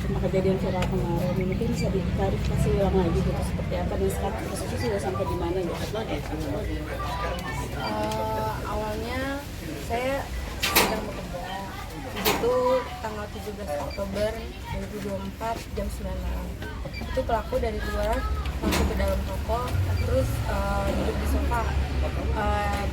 sama kejadian viral kemarin, mungkin bisa diklarifikasi ulang lagi gitu seperti apa dan sekarang kasusnya sudah sampai di mana ya? Awalnya saya sedang bekerja di situ tanggal 17 Oktober 2024 jam 9 malam. Itu pelaku dari luar masuk ke dalam toko, terus duduk di sofa.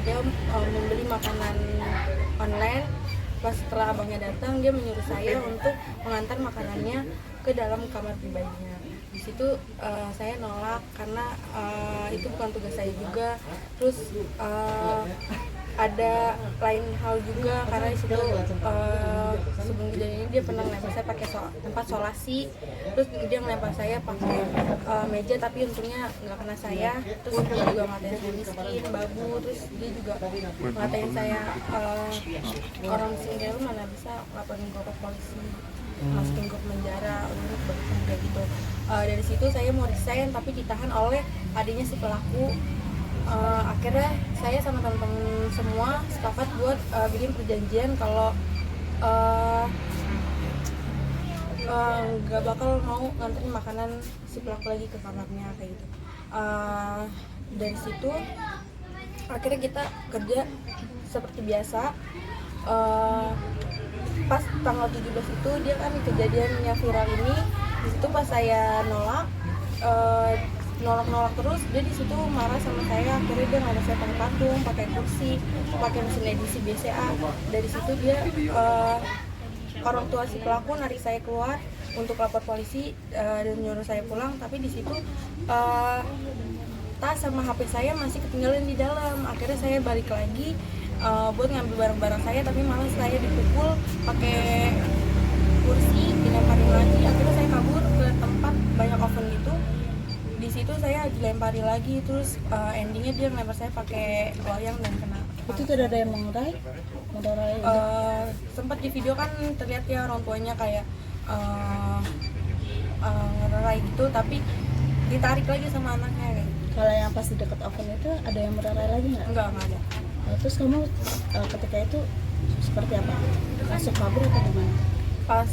Dia membeli makanan online. Pas setelah abangnya datang, dia menyuruh saya untuk mengantar makanannya ke dalam kamar pribadinya. Di situ saya nolak karena itu bukan tugas saya juga. Terus ada lain hal juga karena di situ sebelum kejadian ini dia pernah ngelempar saya pakai tempat solasi. Terus dia ngelempar saya pakai meja, tapi untungnya nggak kena saya. Terus dia juga ngatain saya miskin, babu. Terus dia juga ngatain saya orang miskin kayak lu mana bisa laporin gue ke polisi, masukin gue ke penjara untuk kayak gitu. Dari situ saya mau resign tapi ditahan oleh adiknya si pelaku. Akhirnya saya sama teman-teman semua sepakat buat bikin perjanjian kalau nggak bakal mau nganterin makanan si pelaku lagi ke kamarnya kayak gitu. Dari situ akhirnya kita kerja seperti biasa. Pas tanggal 17 itu dia kan kejadiannya viral ini. Di situ pas saya nolak terus, dia di situ marah sama saya. Akhirnya dia nggak saya pakai patung, pakai kursi, pakai mesin edisi BCA. Dari situ dia orang tua si pelaku narik saya keluar untuk lapor polisi dan nyuruh saya pulang. Tapi di situ tas sama HP saya masih ketinggalan di dalam. Akhirnya saya balik lagi buat ngambil barang-barang saya, tapi malah saya dipukul pakai kursi, dilemparin lagi. Akhirnya saya kabur ke tempat banyak oven gitu. Di situ saya dilempari lagi, terus endingnya dia ngelempar saya pakai loyang dan kena. Itu tidak ada yang mengurai? Sempat di video kan terlihat ya orang tuanya kayak ngerai gitu, tapi ditarik lagi sama anaknya kayak. Kalau yang pas di dekat oven itu ada yang merarai lagi nggak? Enggak ada. Terus kamu ketika itu seperti apa? Masuk kabur atau gimana? Pas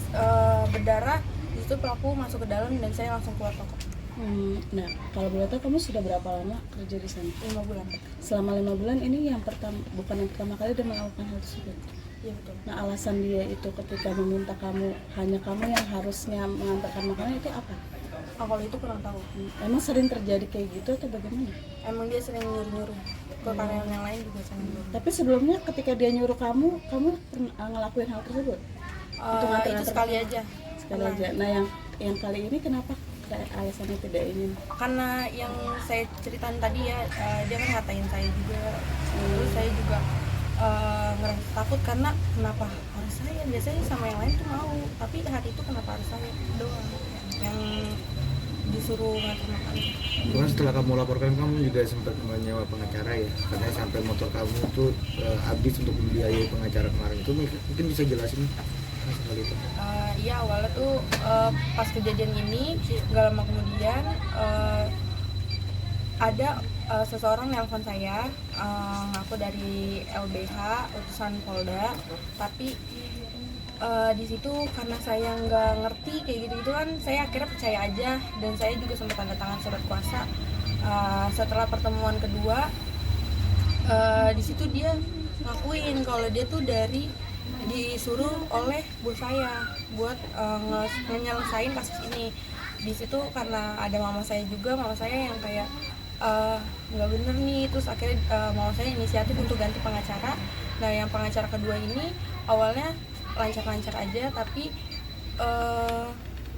berdarah, di situ pelaku masuk ke dalam dan saya langsung keluar toko. Nah, kalau boleh tahu kamu sudah berapa lama kerja di sana? 5 bulan. Selama 5 bulan ini yang bukan yang pertama kali dia melakukan hal tersebut. Iya betul. Nah, alasan dia itu ketika meminta kamu, hanya kamu yang harusnya mengantarkan makanan itu apa? Kalau itu kurang tahu. Emang sering terjadi kayak gitu atau bagaimana? Emang dia sering nyuruh-nyuruh ke karyawan yang lain juga sering nyuruh. Tapi sebelumnya ketika dia nyuruh kamu pernah ngelakuin hal tersebut? Itu sekali aja. Sekali aja. Nah, yang kali ini kenapa alasannya tidak ingin? Karena yang saya ceritain tadi ya, dia kan ngatain saya juga. Terus saya juga ngerasa takut karena kenapa harus saya? Biasanya sama yang lain tuh mau, tapi hari itu kenapa harus saya doang yang disuruh ngatur makanan. Bukan setelah kamu laporkan, kamu juga sempat menyewa pengacara ya, karena sampai motor kamu itu habis untuk membiayai pengacara kemarin itu. Mungkin bisa jelasin soal itu? Iya, awalnya tuh pas kejadian ini gak lama kemudian ada seseorang nelpon saya, ngaku dari LBH utusan Polda, tapi di situ karena saya nggak ngerti kayak gitu kan, saya akhirnya percaya aja dan saya juga sempat tanda tangan surat kuasa. Setelah pertemuan kedua, di situ dia ngakuin kalau dia tuh disuruh oleh bos saya buat nyelesain kasus ini. Di situ karena ada mama saya juga, mama saya yang kayak nggak bener nih, terus akhirnya mama saya inisiatif untuk ganti pengacara. Nah, yang pengacara kedua ini awalnya lancar-lancar aja, tapi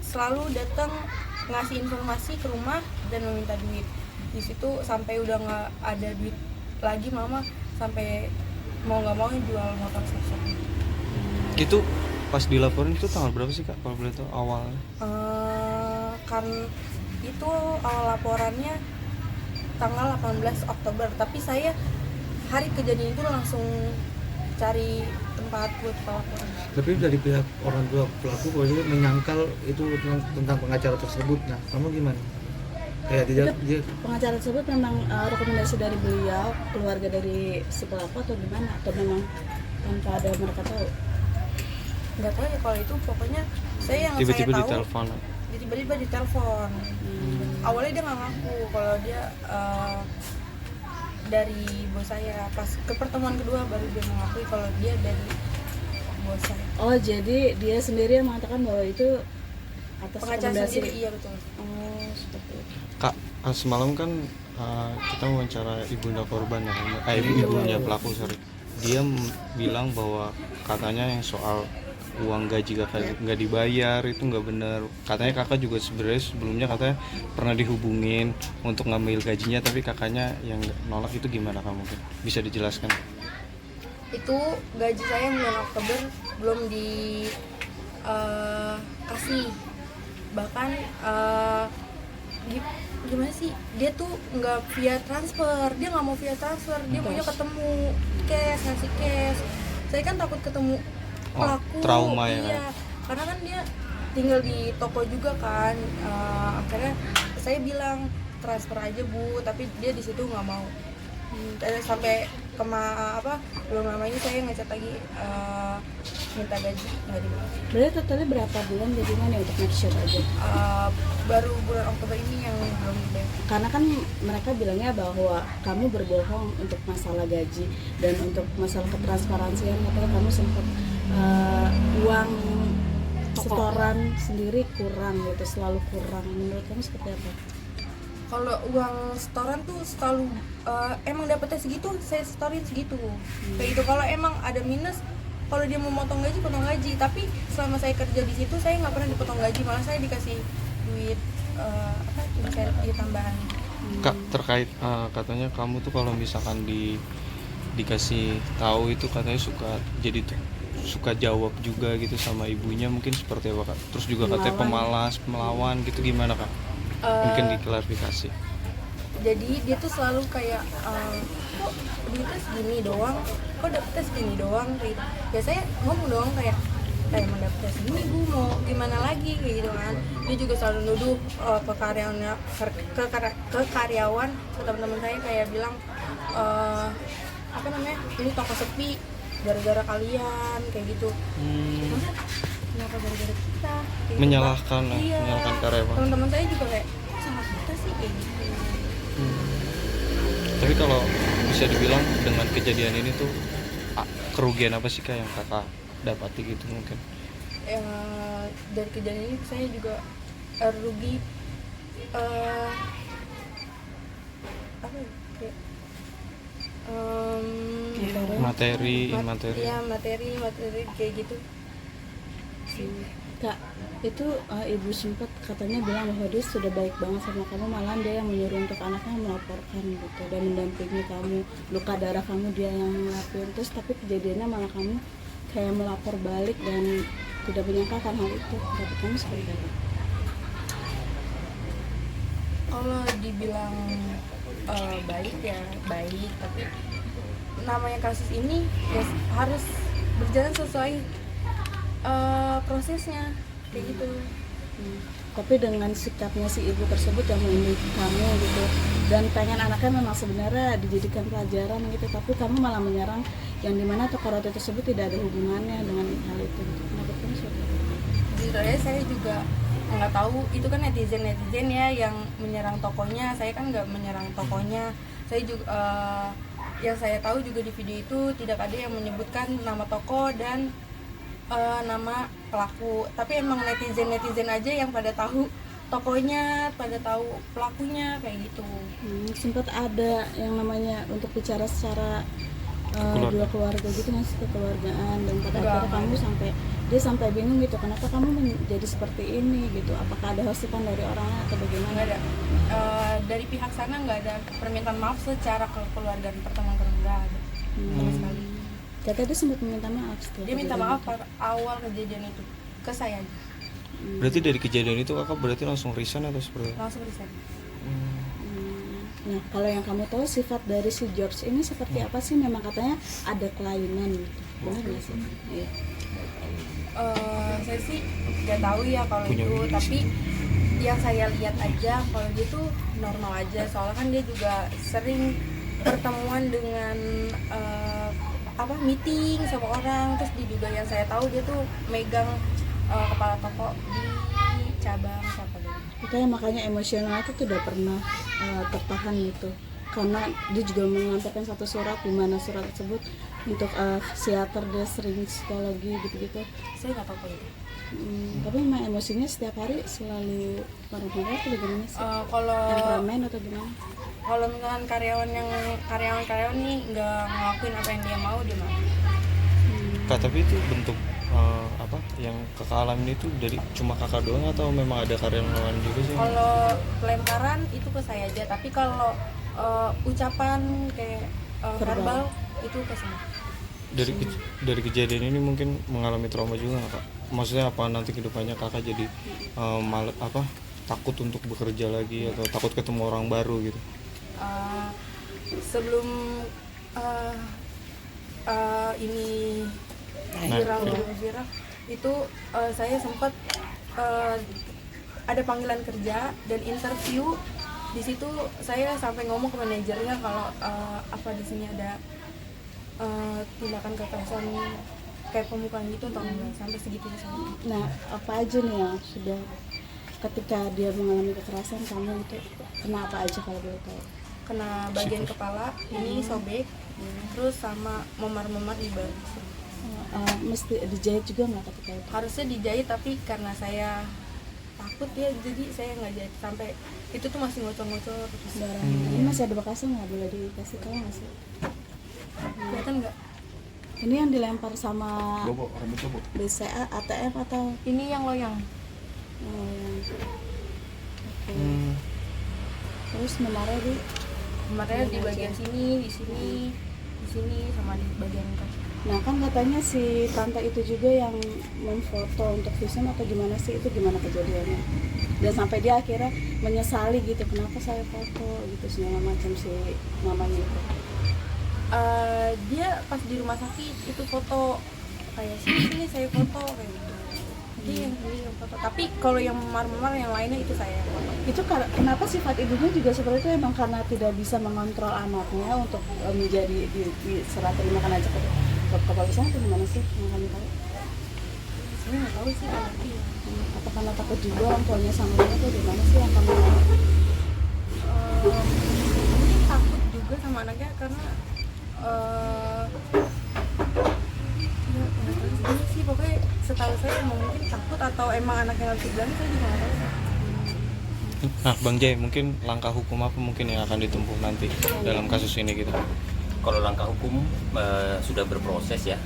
selalu datang ngasih informasi ke rumah dan meminta duit. Di situ sampai udah nggak ada duit lagi, mama sampai mau nggak mau jual motor sosok. Itu pas dilaporin itu tanggal berapa sih Kak, kalau boleh tahu awalnya? Kan itu awal laporannya tanggal 18 Oktober, tapi saya hari kejadian itu langsung cari tempat buat pelaporan. Tapi dari pihak orang tua pelaku pokoknya menyangkal itu tentang pengacara tersebut. Nah, kamu gimana? Kayak tidak dia pengacara tersebut memang rekomendasi dari beliau, keluarga dari si pelaku atau gimana? Atau memang tanpa ada mereka tahu? nggak tahu ya kalau itu, pokoknya yang Tiba-tiba saya tahu ditelepon. tiba-tiba ditelepon. Awalnya dia nggak ngaku kalau dia dari bos saya. Pas ke pertemuan kedua baru dia mengakui kalau dia dari bos saya. Oh, jadi dia sendiri yang mengatakan bahwa itu atas Pengacara rekomendasi. sendiri, iya betul. Oh, seperti itu. Kak, semalam kan kita wawancara ibunda korban ya, ibunya pelaku, sorry. Dia bilang bahwa katanya yang soal uang gaji kakak nggak dibayar itu nggak benar. Katanya kakak juga sebenarnya sebelumnya katanya pernah dihubungin untuk ngambil gajinya, tapi kakaknya yang nolak. Itu gimana kamu mungkin bisa dijelaskan? Itu gaji saya bulan Oktober belum dikasih. Bahkan gimana sih, dia tuh nggak via transfer, dia nggak mau via transfer, dia maunya ketemu cash, ngasih cash. Saya kan takut ketemu pelaku, trauma ya iya, karena kan dia tinggal di toko juga kan. Akhirnya saya bilang transfer aja Bu, tapi dia di situ nggak mau. Sampai belum lama ini saya ngechat lagi minta gaji, nggak dibayar. Berarti totalnya berapa bulan gajinya nih untuk make sure aja? Baru bulan Oktober ini yang belum dibayar. Karena kan mereka bilangnya bahwa kamu berbohong untuk masalah gaji dan untuk masalah ketransparansian, katanya kamu sempat uang setoran sendiri kurang gitu, selalu kurang. Menurut kamu seperti apa? Kalau uang setoran tuh selalu emang dapetnya segitu, saya setorin segitu. Kayak gitu. Kalau emang ada minus, kalau dia mau potong gaji. Tapi selama saya kerja di situ saya nggak pernah dipotong gaji, malah saya dikasih duit insentif tambahan. Kak, terkait katanya kamu tuh kalau misalkan dikasih tahu itu katanya suka jawab juga gitu sama ibunya, mungkin seperti apa Kak? Terus juga katanya pemalas, melawan gitu, gimana Kak? Mungkin diklarifikasi. Jadi dia tuh selalu kayak kok duitnya segini doang, kok dapetnya segini doang gitu. Ya saya ngomong doang kayak emang dapetnya segini Bu, mau gimana lagi kayak gitu kan. Dia juga selalu nuduh ke karyawan, ke teman-teman saya kayak bilang ini toko sepi gara-gara kalian kayak gitu. Masa kenapa gara-gara kita kayak Menyalahkan gitu, iya. menyalahkan karyawan. Teman-teman saya juga kayak sama kita sih kayak gitu. Tapi kalau bisa dibilang dengan kejadian ini tuh kerugian apa sih Kak yang kakak dapati gitu mungkin? Dari kejadian ini saya juga rugi Materi kayak gitu. Kak, itu ibu sempat katanya bilang bahwa dia sudah baik banget sama kamu, malah dia yang menyuruh untuk anaknya melaporkan gitu dan mendampingi kamu, luka darah kamu dia yang ngelakuin. Terus tapi kejadiannya malah kamu kayak melapor balik dan tidak menyangkakan hal itu. Tapi kamu seperti apa? Kalau dibilang baik ya baik, tapi namanya kasus ini ya harus berjalan sesuai prosesnya kayak gitu. Tapi dengan sikapnya si ibu tersebut yang memilih kamu gitu dan pengen anaknya memang sebenarnya dijadikan pelajaran gitu, tapi kamu malah menyerang yang dimana toko roti tersebut tidak ada hubungannya dengan hal itu gitu. Kenapa kamu seperti itu? Jujur aja saya juga nggak tahu, itu kan netizen ya yang menyerang tokonya. Saya kan nggak menyerang tokonya. Saya juga yang saya tahu juga di video itu tidak ada yang menyebutkan nama toko dan nama pelaku, tapi emang netizen aja yang pada tahu tokonya, pada tahu pelakunya kayak gitu. Sempat ada yang namanya untuk bicara secara dua keluarga gitu, ngasih kekeluargaan, dan pada akhirnya kamu sampai bingung gitu, kenapa kamu menjadi seperti ini gitu, apakah ada hasutan dari orangnya atau bagaimana? Nggak ada. Dari pihak sana nggak ada permintaan maaf secara kekeluargaan, pertemuan nggak ada sama sekali. Katanya dia sempat meminta maaf setelah Dia minta maaf pada awal kejadian itu ke saya aja. Berarti dari kejadian itu kakak berarti langsung resign atau seperti apa? Langsung resign. Nah, kalau yang kamu tahu sifat dari si George ini seperti apa sih? Memang katanya ada kelainan gitu, benar nggak sih? Iya. Saya sih nggak tahu ya kalau itu, tapi yang saya lihat aja kalau dia tuh normal aja. Soalnya kan dia juga sering pertemuan dengan meeting sama orang, terus diduga yang saya tahu dia tuh megang kepala toko di cabang siapa dulu. Makanya emosional itu tuh udah pernah tertahan gitu, karena dia juga menyampaikan satu surat di mana surat tersebut untuk psikiater, dia sering psikologi gitu-gitu. Saya nggak tahu kok itu. Tapi memang emosinya setiap hari selalu marah-marah atau bagaimana sih? Kalau Temperamen atau gimana? kalau misalkan karyawan nih nggak ngelakuin apa yang dia mau, dia marah. Kak, tapi itu bentuk apa yang kakak alami itu dari cuma kakak doang atau memang ada karyawan lain juga sih? Kalau pelemparan itu ke saya aja, tapi kalau ucapan kayak verbal itu ke semua. Dari kejadian ini mungkin mengalami trauma juga nggak, Kak? Maksudnya apa nanti kedepannya kakak jadi takut untuk bekerja lagi atau takut ketemu orang baru gitu? Sebelum ini viral itu saya sempat ada panggilan kerja dan interview. Di situ saya sampai ngomong ke manajernya kalau apa di sini ada tindakan kekerasan kayak pemukulan gitu atau enggak, sampai segitunya sama. Nah, apa aja nih yang sudah ketika dia mengalami kekerasan kamu itu kena apa aja kalau boleh tahu? Kena bagian kepala ini sobek, terus sama memar-memar di bahu. Mesti dijahit juga nggak ketika itu? Harusnya dijahit, tapi karena saya takut ya, jadi saya nggak jahit. Sampai itu tuh masih ngocor-ngocor terus. Ini masih ada bekasnya, nggak boleh dikasih tahu nggak sih? Kelihatan nggak? Ini yang dilempar sama BCA, ATM atau Ini yang loyang. Oke. Terus memarah di Kemarin di bagian sini, di sini, sama di bagian kaki. Nah kan katanya si tante itu juga yang memfoto untuk visum atau gimana sih, itu gimana kejadiannya? Dan sampai dia akhirnya menyesali gitu, kenapa saya foto gitu segala macam si mamanya itu. Dia pas di rumah sakit itu foto kayak sini saya foto kayak gitu. Dia yang foto. Tapi kalau yang memar-memar yang lainnya itu saya foto. Itu kenapa sifat ibunya juga seperti itu, emang karena tidak bisa mengontrol anaknya untuk menjadi diserah terimakan aja ke kepolisian atau gimana sih yang kami tahu? Saya nggak tahu sih kalau dia. Atau karena takut juga orang tuanya sama dia atau gimana sih yang kami tahu? Mungkin takut juga sama anaknya karena ya nggak tahu sih, pokoknya setahu saya mungkin takut atau emang anaknya harus bilang, saya juga nggak tahu. Nah, Bang Jai, mungkin langkah hukum apa mungkin yang akan ditempuh nanti dalam kasus ini gitu? Kalau langkah hukum sudah berproses ya.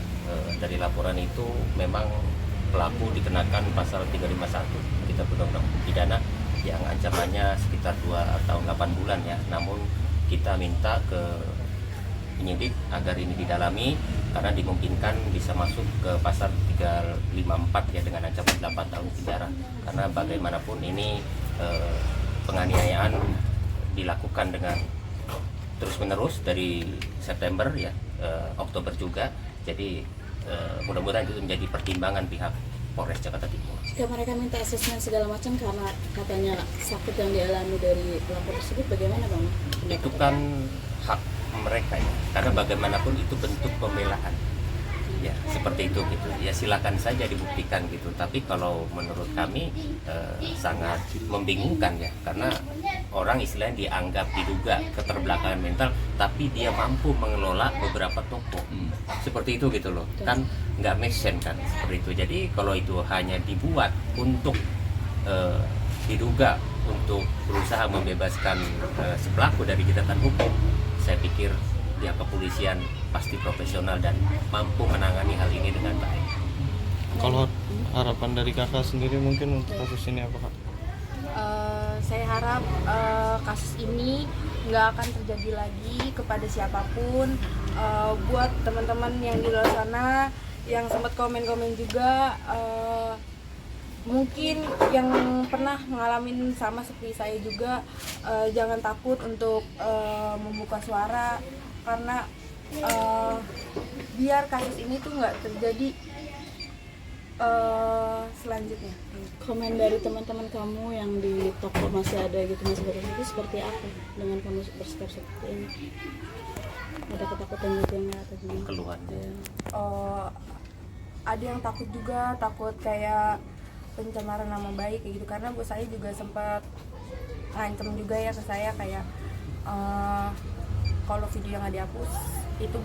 Dari laporan itu memang pelaku dikenakan pasal 351 Kitab Undang-Undang Pidana yang ancamannya sekitar 2 atau 8 bulan ya. Namun kita minta ke penyidik agar ini didalami karena dimungkinkan bisa masuk ke pasal 354 ya dengan ancaman 8 tahun penjara. Karena bagaimanapun ini penganiayaan dilakukan dengan terus-menerus dari September ya, Oktober juga. Jadi mudah-mudahan itu menjadi pertimbangan pihak Polres Jakarta Timur. Jika mereka minta asesmen segala macam karena katanya sakit yang dialami dari pelaku tersebut, bagaimana Bang? Itu kan hak mereka ya, karena bagaimanapun itu bentuk pembelaan ya, seperti itu gitu ya, silakan saja dibuktikan gitu. Tapi kalau menurut kami sangat membingungkan ya, karena orang istilahnya dianggap diduga keterbelakangan mental tapi dia mampu mengelola beberapa toko seperti itu gitu loh, kan nggak make sense kan seperti itu. Jadi kalau itu hanya dibuat untuk diduga untuk berusaha membebaskan si pelaku dari jeratan hukum, saya pikir pihak kepolisian pasti profesional dan mampu menangani hal ini dengan baik. Kalau harapan dari kakak sendiri mungkin untuk kasus ini apa, Kak? Saya harap kasus ini nggak akan terjadi lagi kepada siapapun. Buat teman-teman yang di luar sana yang sempat komen-komen juga, mungkin yang pernah mengalami sama seperti saya juga, jangan takut untuk membuka suara, karena biar kasus ini tuh nggak terjadi selanjutnya. Komen dari teman-teman kamu yang di toko masih ada gitu, masih berada itu seperti apa dengan kamu bersikap seperti ini? Ada ketakutan gitu nggak atau gimana? keluhan. Iya. Ada yang takut juga, takut kayak pencemaran nama baik kayak gitu, karena bos saya juga sempat ngancem juga ya ke saya kayak kalau video yang nggak dihapus itu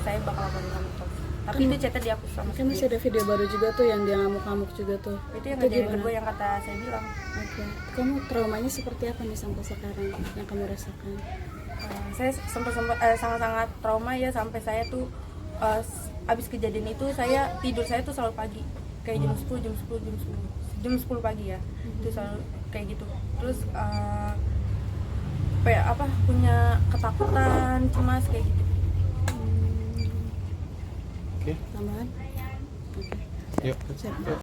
saya bakal laporin kamu terus. Tapi itu chatnya dihapus sama Kan masih ada video baru juga tuh yang dia ngamuk-ngamuk juga tuh. itu yang kejadian gimana? kedua yang kata saya bilang. Oke. Kamu traumanya seperti apa nih sampai sekarang yang kamu rasakan? Saya sangat-sangat trauma ya, sampai saya tuh abis kejadian itu saya tidur saya tuh selalu pagi kayak jam 10 pagi ya, itu selalu kayak gitu. Terus punya ketakutan, cemas kayak gitu. Oke, Tambahan? Oke. yuk. Siap.